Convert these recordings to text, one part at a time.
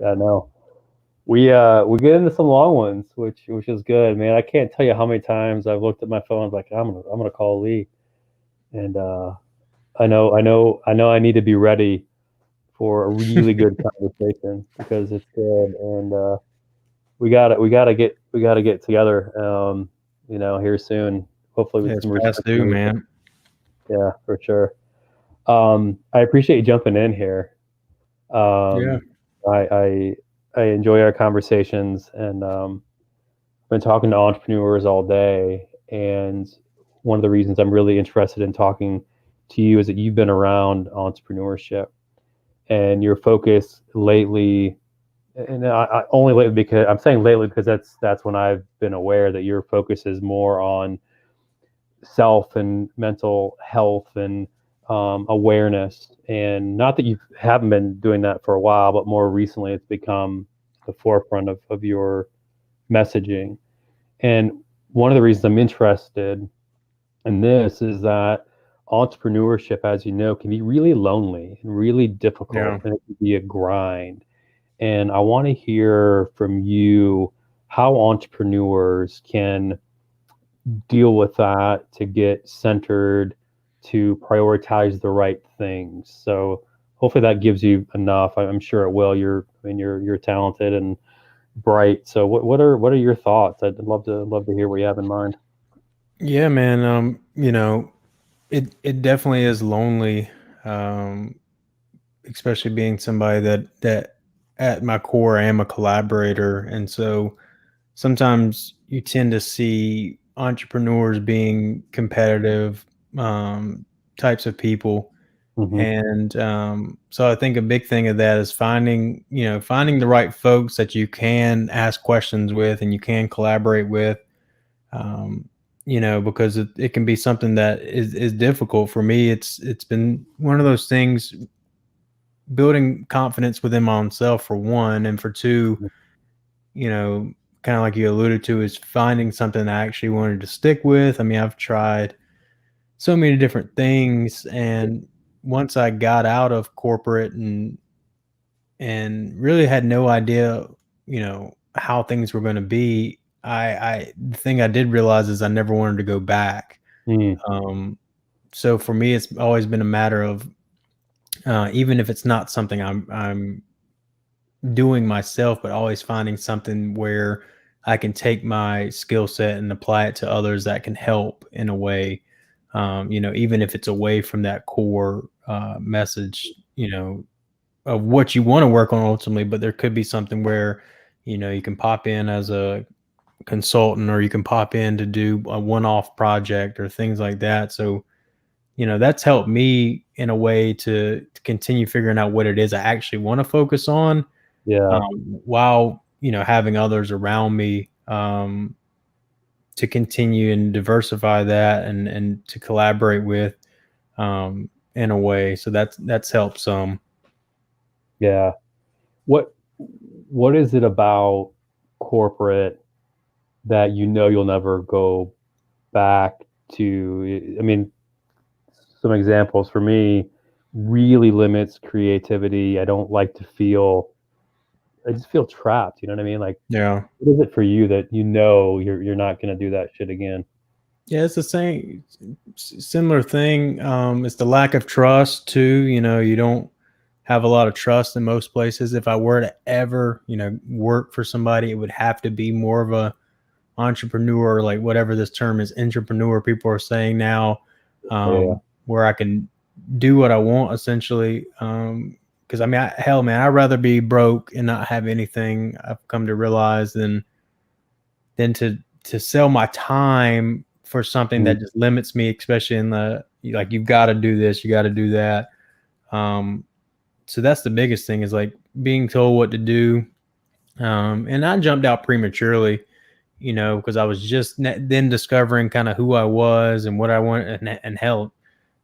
Yeah, no. We get into some long ones, which is good, man. I can't tell you how many times I've looked at my phone. I'm like, I'm gonna call Lee, and I know I need to be ready for a really good conversation because it's good, and we gotta get together, here soon. Hopefully Yeah, with it's some past due, restrictions. man. Yeah, for sure. I appreciate you jumping in here. Yeah. Um, I enjoy our conversations, and I've been talking to entrepreneurs all day, and one of the reasons I'm really interested in talking to you is that you've been around entrepreneurship, and your focus lately, and I only lately because I'm saying lately because that's when I've been aware that your focus is more on self and mental health and awareness. And not that you haven't been doing that for a while, but more recently it's become the forefront of your messaging. And one of the reasons I'm interested in this is that entrepreneurship, as you know, can be really lonely and really Yeah. difficult, and it can be a grind. And I want to hear from you how entrepreneurs can deal with that to get centered, to prioritize the right things. So hopefully that gives you enough. I'm sure it will. You're talented and bright. So what are your thoughts? I'd love to hear what you have in mind. Yeah, man. It definitely is lonely. Um, Especially being somebody that at my core I am a collaborator, and so sometimes you tend to see entrepreneurs being competitive types of people. Hmm. And so I think a big thing of that is finding the right folks that you can ask questions with and you can collaborate with. um, because it can be something that is difficult for me. It's been one of those things, building confidence within my own self for one, and for two, you know, kind of like you alluded to, is finding something I actually wanted to stick with. I mean, I've tried so many different things, and once I got out of corporate and really had no idea, how things were going to be, I the thing I did realize is I never wanted to go back. Mm. Um, so for me, it's always been a matter of, even if it's not something I'm doing myself, but always finding something where I can take my skill set and apply it to others that can help in a way. Even if it's away from that core message, of what you want to work on ultimately, but there could be something where, you can pop in as a consultant, or you can pop in to do a one-off project or things like that. So, that's helped me in a way to continue figuring out what it is I actually want to focus on, Yeah. while, having others around me, to continue and diversify that and to collaborate with, in a way. So that's helped some. Yeah. What what is it about corporate that you'll never go back to? I mean, some examples for me really limits creativity. I don't like to feel I just feel trapped, you know what I mean? Like Yeah. what is it for you that you're not gonna do that shit again? Yeah, it's the same, similar thing. It's the lack of trust too. You don't have a lot of trust in most places. If I were to ever, work for somebody, it would have to be more of a entrepreneur, like whatever this term is, entrepreneur. People are saying now, Yeah. where I can do what I want essentially. Because I mean, hell, man, I'd rather be broke and not have anything. I've come to realize than to sell my time for something Mm, that just limits me, especially in the, like, you've got to do this, you got to do that. Um, so that's the biggest thing, is like being told what to do. And I jumped out prematurely, because I was just then discovering kind of who I was and what I wanted, and hell,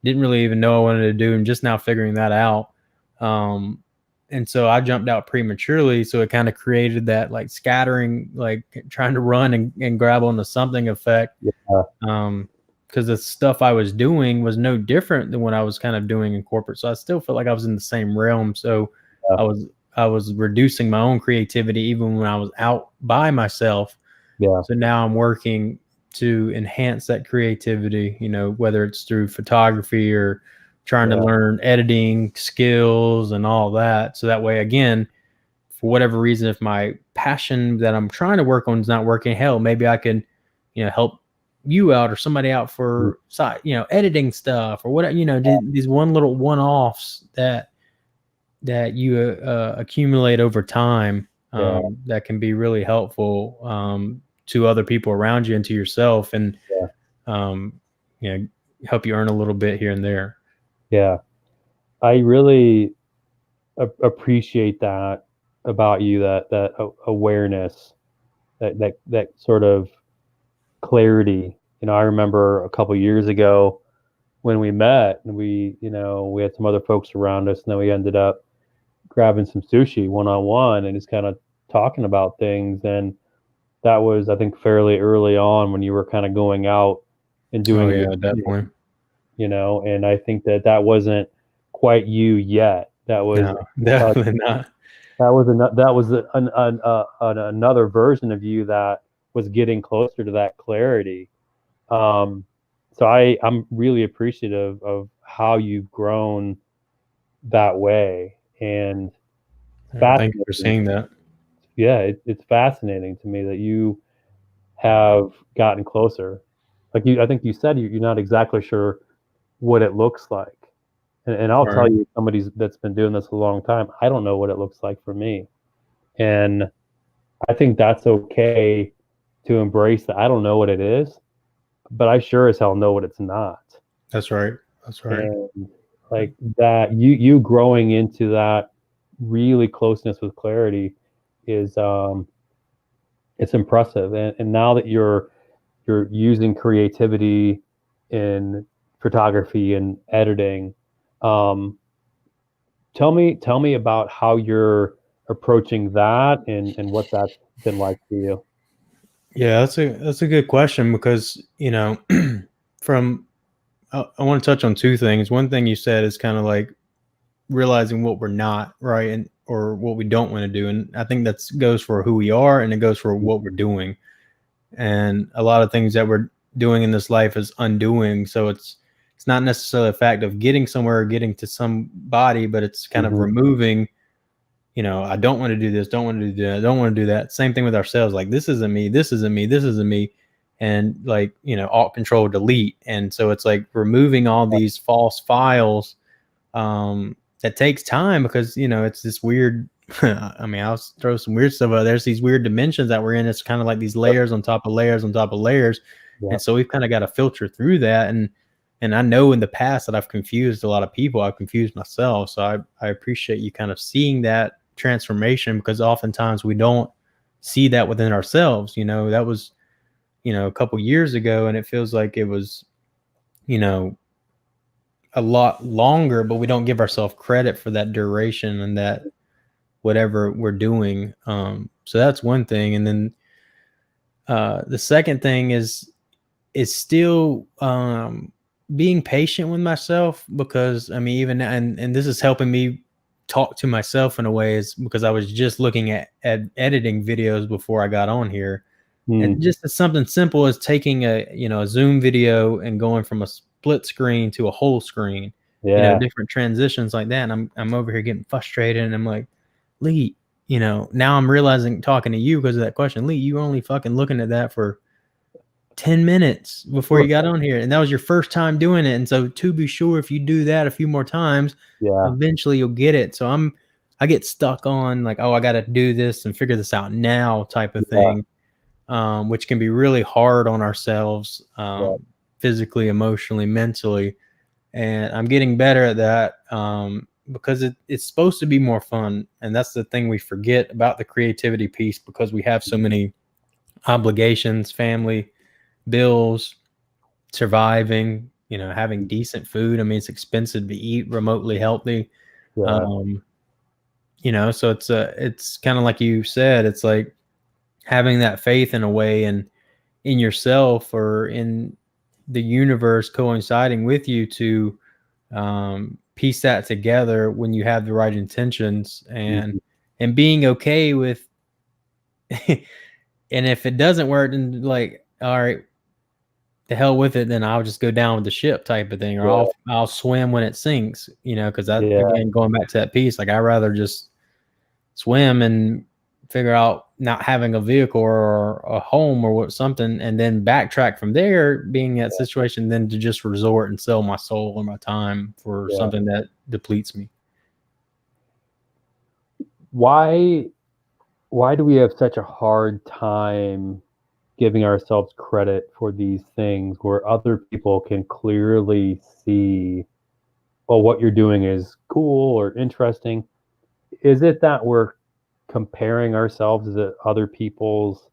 didn't really even know I wanted to do, and just now figuring that out. Um, and so I jumped out prematurely. So it kind of created that, like, scattering, like trying to run and grab onto something effect. yeah. Because the stuff I was doing was no different than what I was kind of doing in corporate. So I still felt like I was in the same realm. So Yeah. I was I was reducing my own creativity even when I was out by myself. Yeah. So now I'm working to enhance that creativity, whether it's through photography or trying to Yeah. learn editing skills and all that. So that way, again, for whatever reason, if my passion that I'm trying to work on is not working, hell, maybe I can, help you out or somebody out Mm. for side, editing stuff or whatever, these one little one-offs that you accumulate over time, Yeah. that can be really helpful, to other people around you and to yourself, and Yeah. um, you know help you earn a little bit here and there. Yeah. I really appreciate that about you, that awareness, that sort of clarity. I remember a couple years ago when we met, and we had some other folks around us, and then we ended up grabbing some sushi one on one and just kind of talking about things. And that was, I think, fairly early on when you were kind of going out and Oh doing your yeah, thing, definitely. and I think that wasn't quite you yet. That was No, uh, definitely not. that was another version of you that was getting closer to that clarity. Um, so I'm really appreciative of how you've grown that way, and it's Yeah, thank you for fascinating. seeing that. Yeah, it's fascinating to me that you have gotten closer. Like I think you said you're not exactly sure what it looks like, and I'll tell Right. you, somebody that's been doing this a long time, I don't know what it looks like for me, and I think that's okay to embrace that. I don't know what it is, but I sure as hell know what it's not. That's right. That's right. And like that, you growing into that really closeness with clarity is it's impressive. And now that you're using creativity in photography and editing, um, tell me about how you're approaching that, and what that's been like for you. Yeah, that's a good question because from I want to touch on two things. One thing you said is kind of like realizing what we're not, right, and or what we don't want to do, and I think that's goes for who we are and it goes for what we're doing. And a lot of things that we're doing in this life is undoing. So it's not necessarily a fact of getting somewhere or getting to somebody, but it's kind of Hmm. removing. I don't want to do this, don't want to do that, don't want to do that. Same thing with ourselves. Like this isn't me, this isn't me, this isn't me, and like alt control delete. And so it's like removing all these false files, that takes time because it's this weird. I mean, I'll throw some weird stuff out. There's these weird dimensions that we're in. It's kind of like these Yep. layers on top of layers on top of layers, and Yep. so we've kind of got to filter through that. And I know in the past that I've confused a lot of people. I've confused myself. So I appreciate you kind of seeing that transformation because oftentimes we don't see that within ourselves. That was a couple years ago, and it feels like it was you know a lot longer, but we don't give ourselves credit for that duration and that whatever we're doing. So that's one thing. And then the second thing is still being patient with myself because I mean, even and this is helping me talk to myself in a way is because I was just looking at editing videos before I got on here. Mm. And just as something simple as taking a Zoom video and going from a split screen to a whole screen, Yeah. different transitions like that. And I'm over here getting frustrated, and I'm like, Lee, now I'm realizing talking to you because of that question, Lee, you were only fucking looking at that for 10 minutes before you got on here, and that was your first time doing it. And so to be sure, if you do that a few more times, Yeah. eventually you'll get it. So I get stuck on like, oh, I got to do this and figure this out now type of Yeah. thing, which can be really hard on ourselves, Yeah. physically, emotionally, mentally. And I'm getting better at that, because it's supposed to be more fun. And that's the thing we forget about the creativity piece because we have so many obligations, family, bills, surviving, having decent food. I mean, it's expensive to eat remotely healthy. Yeah. Um, so it's kind of like you said, it's like having that faith in a way and in yourself or in the universe coinciding with you to piece that together when you have the right intentions. And Mhm. and being okay with, and if it doesn't work, then like, all right, the hell with it, then I'll just go down with the ship type of thing, or Yeah, I'll swim when it sinks, because that, yeah, again, going back to that piece, like I'd rather just swim and figure out not having a vehicle or a home or what something, and then backtrack from there, being in that situation, than to just resort and sell my soul or my time for yeah. something that depletes me. Why why do we have such a hard time giving ourselves credit for these things where other people can clearly see, well, what you're doing is cool or interesting? Is it that we're comparing ourselves to other people's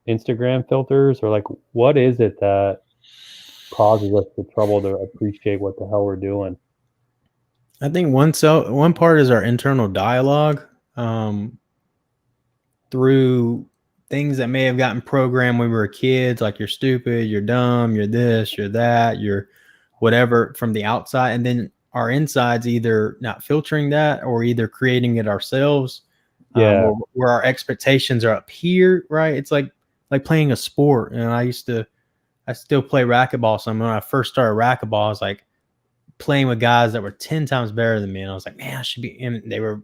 Instagram filters, or like what is it that causes us the trouble to appreciate what the hell we're doing? I think one part is our internal dialogue, um, through things that may have gotten programmed when we were kids, like you're stupid, you're dumb, you're this, you're that, you're whatever from the outside, and then our insides either not filtering that or either creating it ourselves, Yeah, where our expectations are up here, right? It's like playing a sport. I still play racquetball. So when I first started racquetball, I was like playing with guys that were 10 times better than me. And I was like, man, I should be, and they were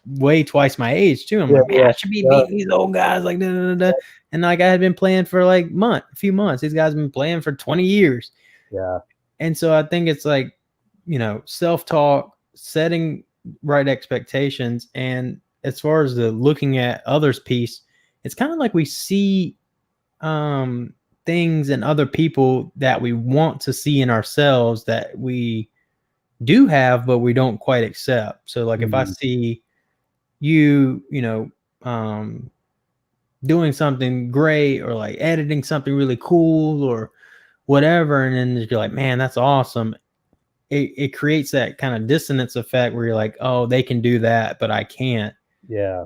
way twice my age too. I'm yeah, like, man, yeah, I should be yeah, beating these old guys, like, da, da, da, da. And like I had been playing for like a few months. These guys have been playing for 20 years. yeah, And so I think it's like, self-talk, setting right expectations. And as far as the looking at others piece, it's kind of like we see things in other people that we want to see in ourselves that we do have, but we don't quite accept. So like if I mm, see you, doing something great, or like editing something really cool or whatever, and then you're like, man, that's awesome. It creates that kind of dissonance effect where you're like, oh, they can do that, but I can't, yeah,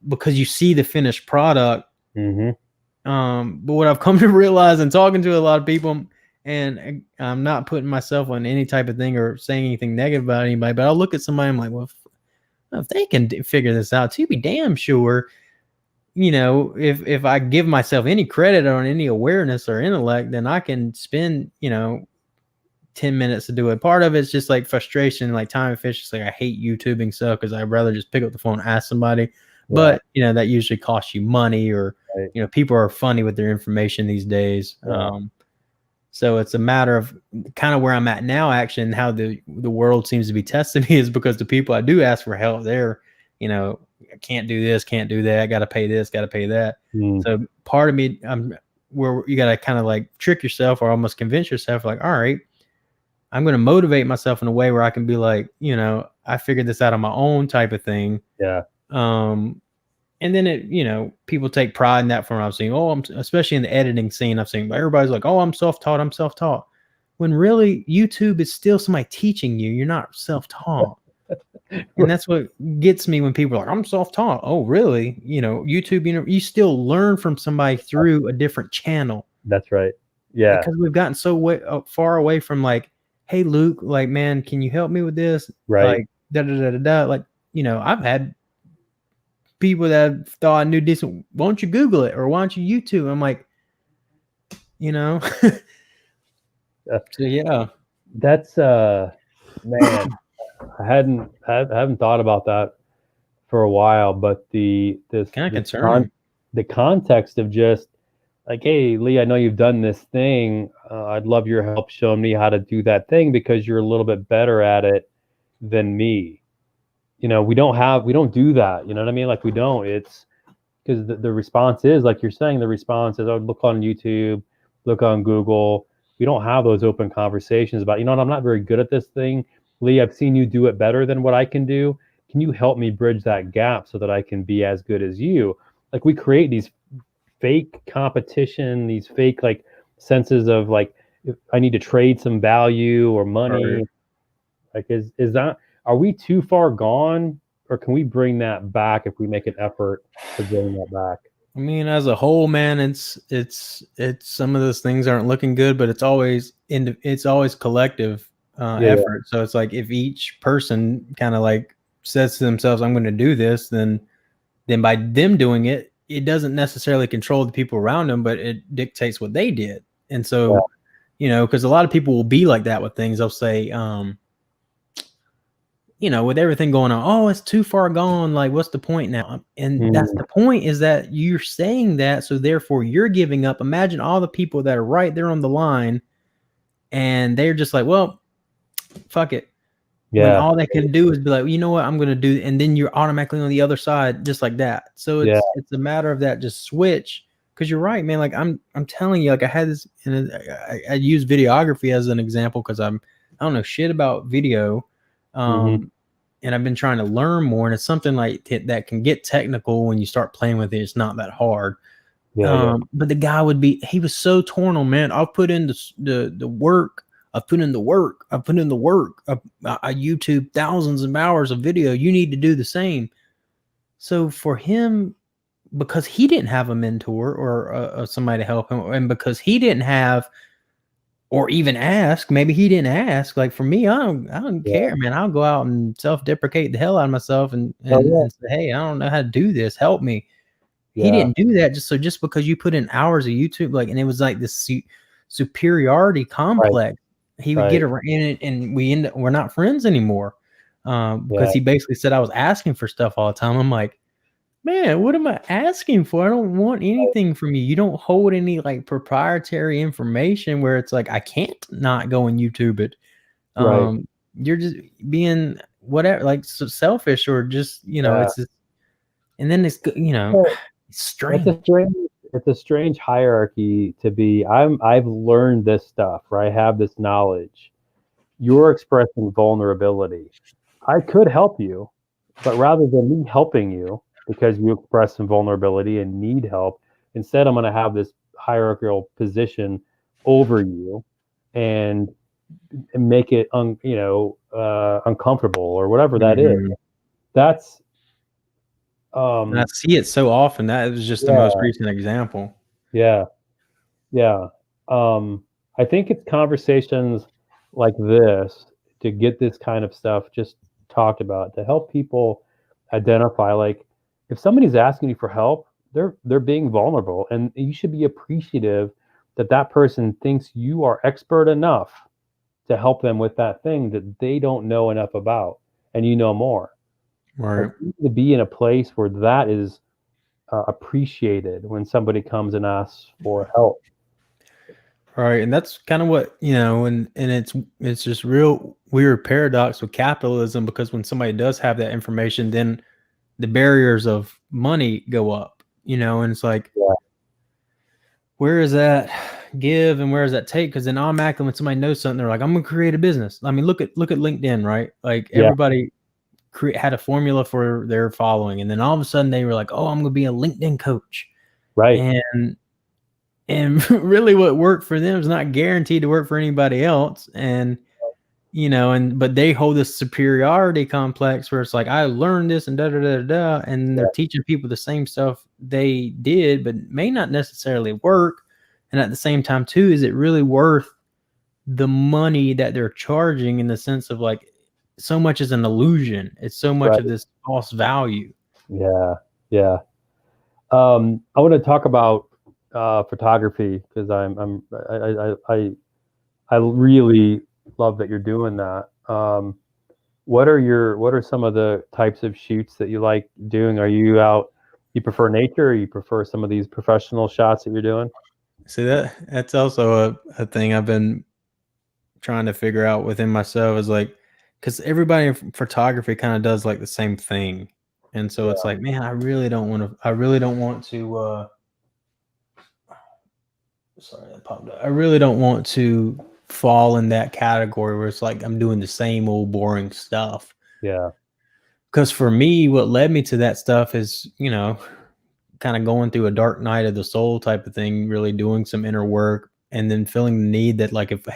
because you see the finished product. mhm, But what I've come to realize in talking to a lot of people, and I'm not putting myself on any type of thing or saying anything negative about anybody, but I'll look at somebody, I'm like, well, if they can figure this out, to be damn sure, if I give myself any credit on any awareness or intellect, then I can spend, 10 minutes to do it. Part of it's just like frustration, like time efficiency. Like I hate YouTubing stuff because I'd rather just pick up the phone and ask somebody. yeah, But that usually costs you money, or right, people are funny with their information these days. yeah, So it's a matter of kind of where I'm at now, actually, and how the world seems to be testing me is because the people I do ask for help, they're, can't do this, can't do that, got to pay this, got to pay that. mm, So part of me, where you got to kind of like trick yourself or almost convince yourself, like, all right, I'm going to motivate myself in a way where I can be like, I figured this out on my own type of thing. yeah, Um, and then people take pride in that from what I'm seeing. Oh, especially in the editing scene, I've seen everybody's like, oh, I'm self-taught. I'm self-taught. When really YouTube is still somebody teaching you. You're not self-taught. And that's what gets me when people are like, I'm self-taught. Oh, really? YouTube, you still learn from somebody through a different channel, that's right. Yeah, because we've gotten so far away from like, hey, Luke, like, man, can you help me with this? right. Like, da da da da da. Like, I've had people that thought I knew decent. Why don't you Google it, or why don't you YouTube? I'm like, you know. Uh, So yeah, that's, man, I haven't thought about that for a while, but kind of concerning. the context of just like, hey, Lee, I know you've done this thing. I'd love your help showing me how to do that thing because you're a little bit better at it than me. We don't do that. You know what I mean? Like we don't. It's because the response is like you're saying. The response is, oh, look on YouTube, look on Google. We don't have those open conversations about, I'm not very good at this thing. Lee, I've seen you do it better than what I can do. Can you help me bridge that gap so that I can be as good as you? Like we create these fake competition, these fake like senses of like if I need to trade some value or Right. money. Like is that, are we too far gone, or can we bring that back if we make an effort to bring that back? I mean, as a whole, man, it's some of those things aren't looking good, but it's always collective Yeah, yeah, effort. So it's like if each person kind of like says to themselves, "I'm going to do this," then then by them doing it, it doesn't necessarily control the people around them, but it dictates what they did. And Yeah. so, because a lot of people will be like that with things. They'll say, with everything going on, oh, it's too far gone. Like, what's the point now? And that's Mm, the point, is that you're saying that, so therefore you're giving up. Imagine all the people that are right there on the line, and they're just like, well, fuck it. When yeah. all they can do is be like, you know what, I'm going to do, and then you're automatically on the other side, just like that. So Yeah. it's a matter of that, just switch. Because you're right, man. Like I'm telling you, like I had this, and I use videography as an example because I don't know shit about video, Hmm. and I've been trying to learn more. And it's something like that can get technical when you start playing with it. It's not that hard. Yeah. Yeah. But the guy he was so torn on, man. I'll put in the work. I've put in the work. I've put in the work. I YouTube thousands of hours of video. You need to do the same. So for him, because he didn't have a mentor or somebody to help him, and because he didn't have or even ask, maybe he didn't ask. Like for me, I don't Yeah. care, man. I'll go out and self-deprecate the hell out of myself and Oh, and, yeah. and say, hey, I don't know how to do this. Help me. He Yeah. didn't do that just because you put in hours of YouTube, like, and it was like this superiority Right. complex. He would get Right. around it, and we're not friends anymore, Yeah. because he basically said I was asking for stuff all the time. I'm like, man, what am I asking for? I don't want anything from you. You don't hold any like proprietary information where it's like I can't not go and YouTube it. Right. You're just being whatever, like so selfish, or just Yeah. it's just, and then it's Well, it's It's strange. a strange it's a strange hierarchy to be. I've learned this stuff, or I have this knowledge. You're expressing vulnerability. I could help you, but rather than me helping you because you express some vulnerability and need help, instead I'm going to have this hierarchical position over you and make it uncomfortable or whatever that is. Mhm. That's And I um see it so often. That was just the most yeah, recent example. yeah. Yeah. I think it's conversations like this to get this kind of stuff just talked about to help people identify, like, if somebody's asking you for help, they're being vulnerable, and you should be appreciative that that person thinks you are expert enough to help them with that thing that they don't know enough about, and you know more. Like, Right. you need to be in a place where that is appreciated when somebody comes and asks for help. Right. And that's kind of what, and it's just real weird paradox with capitalism, because when somebody does have that information, then the barriers of money go up, and it's like, Yeah. where is that give and where does that take? Because then automatically when somebody knows something, they're like, I'm gonna create a business. I mean, look at LinkedIn, right? Like Yeah. everybody had a formula for their following, and then all of a sudden they were like, oh, I'm gonna be a LinkedIn coach. Right. And really what worked for them is not guaranteed to work for anybody else. And but they hold this superiority complex where it's like, I learned this and da da da da, and they're Yeah. teaching people the same stuff they did, but may not necessarily work. And at the same time, too, is it really worth the money that they're charging, in the sense of like, so much is an illusion. It's so much of Right. this false value. Yeah. Yeah. I want to talk about photography because I really love that you're doing that. What are some of the types of shoots that you like doing? Are you out? You prefer nature, or you prefer some of these professional shots that you're doing? So that's also a thing I've been trying to figure out within myself, is like, because everybody in photography kind of does like the same thing. And so it's Yeah. like, man, I really don't want to sorry, that popped up. I really don't want to fall in that category where it's like I'm doing the same old boring stuff. Yeah. Because for me, what led me to that stuff is, kind of going through a dark night of the soul type of thing, really doing some inner work, and then feeling the need that, like, if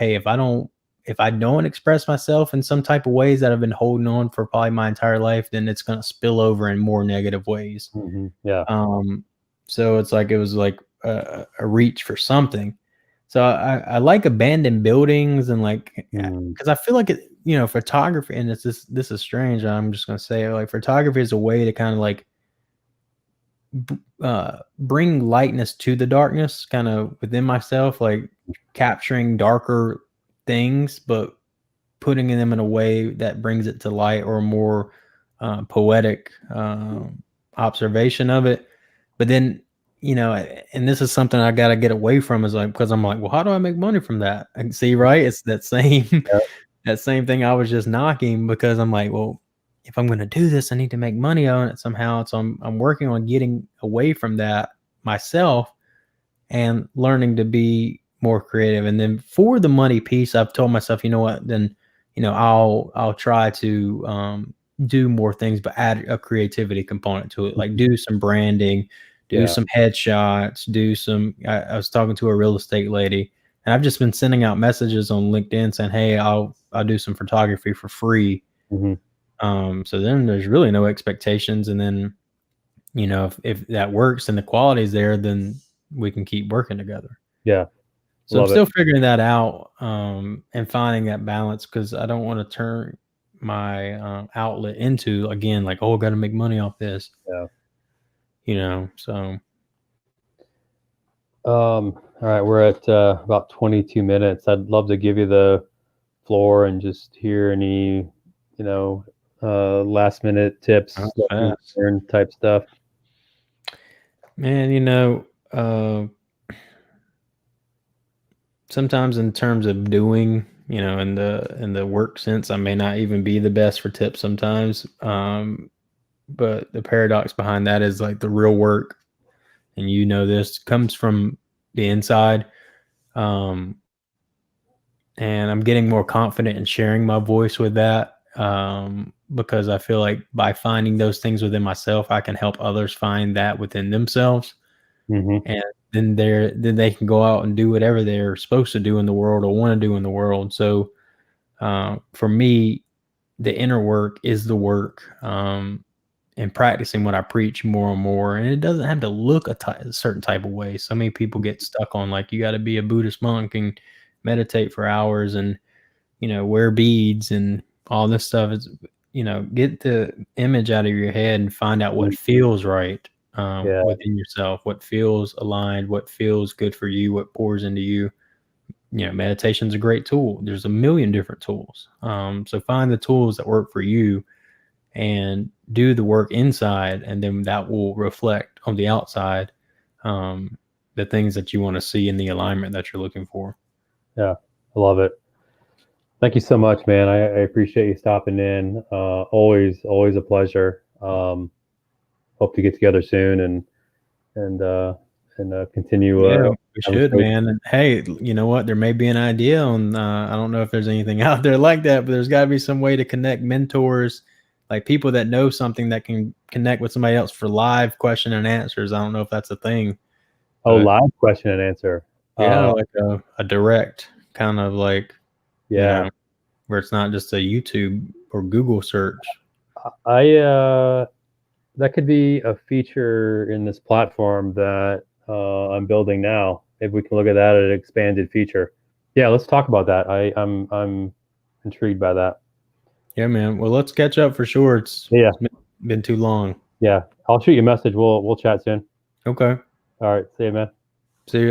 I don't express myself in some type of ways that I've been holding on for probably my entire life, then it's going to spill over in more negative ways. Yeah. Um, so it's like, it was like a reach for something. So I like abandoned buildings, and like, Mm. because I feel like photography, and this is strange. I'm just gonna say it, like photography is a way to kind of like bring lightness to the darkness, kind of within myself, like capturing darker things, but putting them in a way that brings it to light, or a more poetic observation of it. But then, and this is something I got to get away from, is like, because I'm like, well, how do I make money from that? And see, right? It's that same Yeah. that same thing I was just knocking, because I'm like, well, if I'm going to do this, I need to make money on it somehow. So I'm working on getting away from that myself and learning to be more creative. And then for the money piece, I've told myself, you know what, then, I'll try to do more things, but add a creativity component to it, like do some branding, do Yeah. some headshots, I was talking to a real estate lady, and I've just been sending out messages on LinkedIn saying, hey, I'll do some photography for free. Hmm. So then there's really no expectations. And then, if that works and the quality's there, then we can keep working together. Yeah. So I'm Love it. still figuring that out, and finding that balance, because I don't want to turn my outlet into, again, like, oh, got to make money off this, Yeah. So All right, we're at about 22 minutes. I'd love to give you the floor and just hear any, last minute tips, that's fast. learn type stuff. Man, sometimes in terms of doing, in the work sense, I may not even be the best for tips sometimes. But the paradox behind that is, like, the real work, and this comes from the inside. Um, and I'm getting more confident in sharing my voice with that, because I feel like by finding those things within myself, I can help others find that within themselves, Hmm. and then they can go out and do whatever they're supposed to do in the world, or want to do in the world. So for me, the inner work is the work, and practicing what I preach more and more. And it doesn't have to look a certain type of way. So many people get stuck on, like, you got to be a Buddhist monk and meditate for hours, and wear beads and all this stuff. Is Get the image out of your head and find out what feels right, Yeah. within yourself, what feels aligned, what feels good for you, what pours into you. Meditation's a great tool. There's a million different tools. So find the tools that work for you, and do the work inside, and then that will reflect on the outside, the things that you want to see in the alignment that you're looking for. Yeah. I love it. Thank you so much, man. I appreciate you stopping in. Always a pleasure. Hope to get together soon and continue Yeah, we should, conversation. man. And hey, you know what? There may be an idea on, I don't know if there's anything out there like that, but there's got to be some way to connect mentors, like people that know something that can connect with somebody else for live question and answers. I don't know if that's a thing, Oh, but live question and answer. yeah, Uh, like a direct kind of, like, you yeah. know, where it's not just a YouTube or Google search. I That could be a feature in this platform that I'm building now. If we can look at that as an expanded feature. Yeah, let's talk about that. I'm intrigued by that. Yeah, man. Well, let's catch up for sure. Yeah, Been too long. yeah. I'll shoot you a message. We'll chat soon. Okay. All right. See you, man. See you.